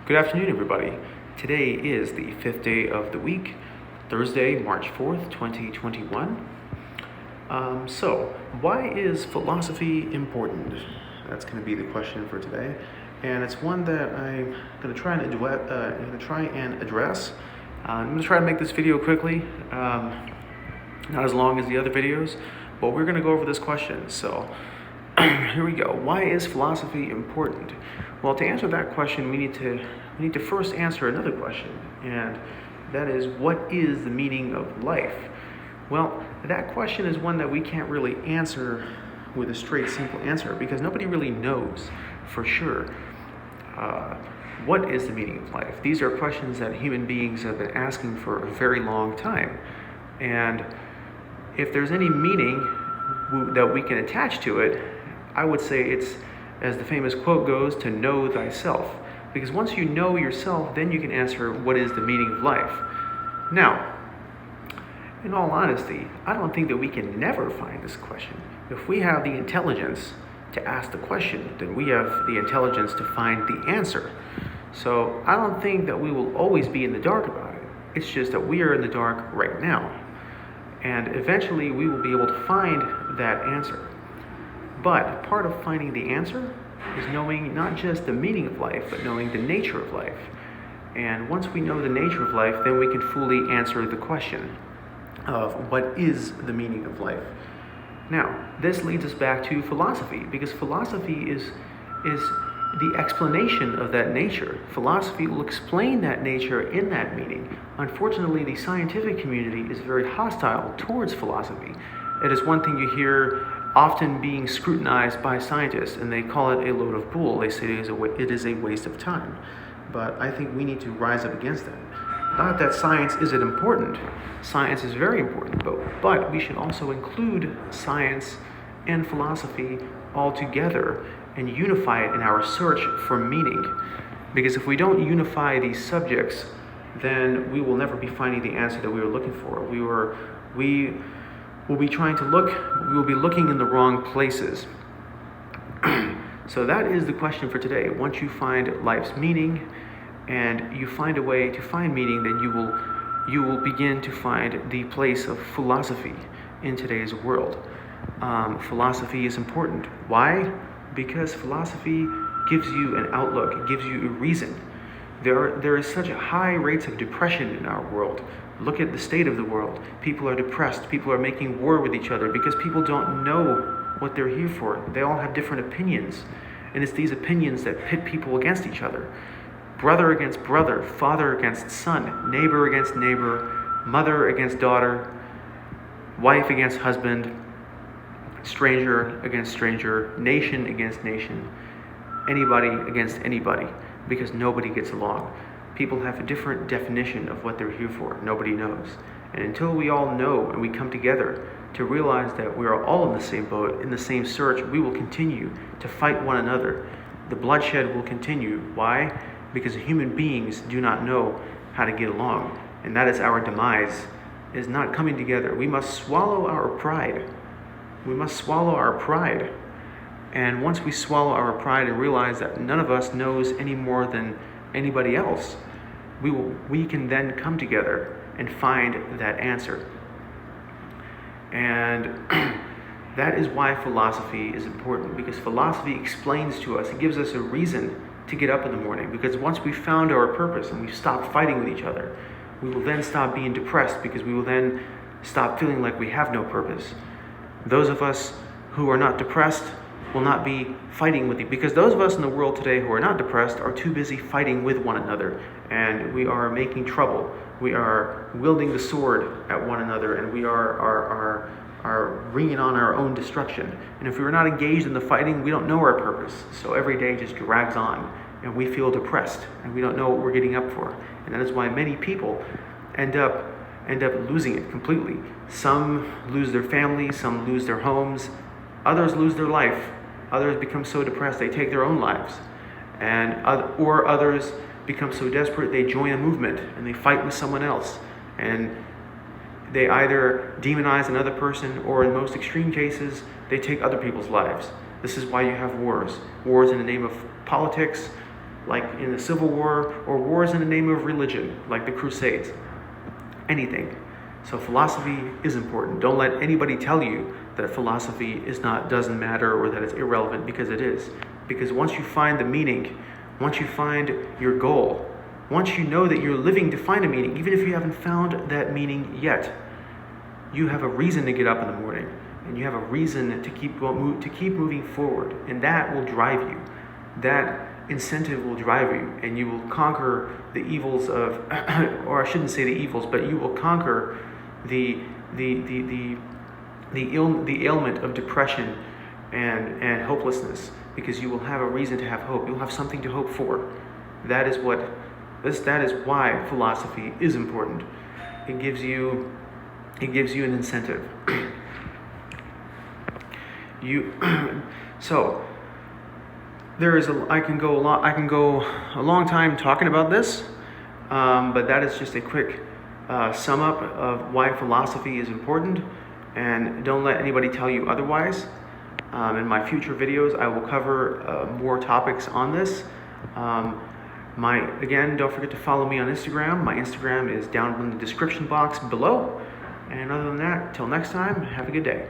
Good afternoon, everybody. Today is the fifth day of the week, Thursday, March 4th, 2021. So, why is philosophy important? That's going to be the question for today, and it's one that I'm going to try and address. I'm going to try to make this video quickly, not as long as the other videos, but we're going to go over this question. So, here we go. Why is philosophy important? Well, to answer that question, we need to first answer another question, and that is, what is the meaning of life? Well, that question is one that we can't really answer with a straight, simple answer, because nobody really knows for sure what is the meaning of life. These are questions that human beings have been asking for a very long time, and if there's any meaning that we can attach to it, I would say it's, as the famous quote goes, to know thyself. Because once you know yourself, then you can answer what is the meaning of life. Now, in all honesty, I don't think that we can never find this question. If we have the intelligence to ask the question, then we have the intelligence to find the answer. So I don't think that we will always be in the dark about it. It's just that we are in the dark right now. And eventually we will be able to find that answer. But part of finding the answer is knowing not just the meaning of life, but knowing the nature of life. And once we know the nature of life, then we can fully answer the question of what is the meaning of life. Now, this leads us back to philosophy, because philosophy is the explanation of that nature. Philosophy will explain that nature in that meaning. Unfortunately, the scientific community is very hostile towards philosophy. It is one thing you hear often being scrutinized by scientists, and they call it a load of bull. They say it is a waste of time. But I think we need to rise up against that. Not that science isn't important. Science is very important, but we should also include science and philosophy all together and unify it in our search for meaning. Because if we don't unify these subjects, then we will never be finding the answer that we were looking for. We will be looking in the wrong places. So that is the question for today. Once you find life's meaning and you find a way to find meaning, then you will begin to find the place of philosophy in today's world. Philosophy is important. Why? Because philosophy gives you an outlook, it gives you a reason. There is such high rates of depression in our world. Look at the state of the world. People are depressed. People are making war with each other because people don't know what they're here for. They all have different opinions. And it's these opinions that pit people against each other. Brother against brother, father against son, neighbor against neighbor, mother against daughter, wife against husband, stranger against stranger, nation against nation, anybody against anybody, because nobody gets along. People have a different definition of what they're here for. Nobody knows. And until we all know and we come together to realize that we are all in the same boat, in the same search, we will continue to fight one another. The bloodshed will continue. Why? Because human beings do not know how to get along. And that is our demise, is not coming together. We must swallow our pride. We must swallow our pride. And once we swallow our pride and realize that none of us knows any more than anybody else, we can then come together and find that answer. And that is why philosophy is important, because philosophy explains to us, it gives us a reason to get up in the morning. Because once we've found our purpose and we've stopped fighting with each other, we will then stop being depressed, because we will then stop feeling like we have no purpose. Those of us who are not depressed will not be fighting with you, because those of us in the world today who are not depressed are too busy fighting with one another, and we are making trouble. We are wielding the sword at one another, and we are bringing on our own destruction. And if we are not engaged in the fighting, we don't know our purpose. So every day just drags on, and we feel depressed, and we don't know what we're getting up for. And that is why many people end up losing it completely. Some lose their families, some lose their homes, others lose their life. Others become so depressed they take their own lives, or others become so desperate they join a movement and they fight with someone else, and they either demonize another person, or in most extreme cases, they take other people's lives. This is why you have wars in the name of politics, like in the Civil War, or wars in the name of religion, like the Crusades. Anything. So philosophy is important. Don't let anybody tell you that philosophy doesn't matter or that it's irrelevant, because it is. Because once you find the meaning, once you find your goal, once you know that you're living to find a meaning, even if you haven't found that meaning yet, you have a reason to get up in the morning, and you have a reason to keep moving forward, and that will drive you. That incentive will drive you, and you will conquer the evils of, or I shouldn't say the evils, but you will conquer the ailment of depression and hopelessness, because you will have a reason to have hope. You'll have something to hope for. That is why philosophy is important. It gives you an incentive. So I can go a long time talking about this, but that is just a quick sum up of why philosophy is important, and don't let anybody tell you otherwise. In my future videos, I will cover more topics on this. Again, don't forget to follow me on Instagram. My Instagram is down in the description box below. And other than that, till next time, have a good day.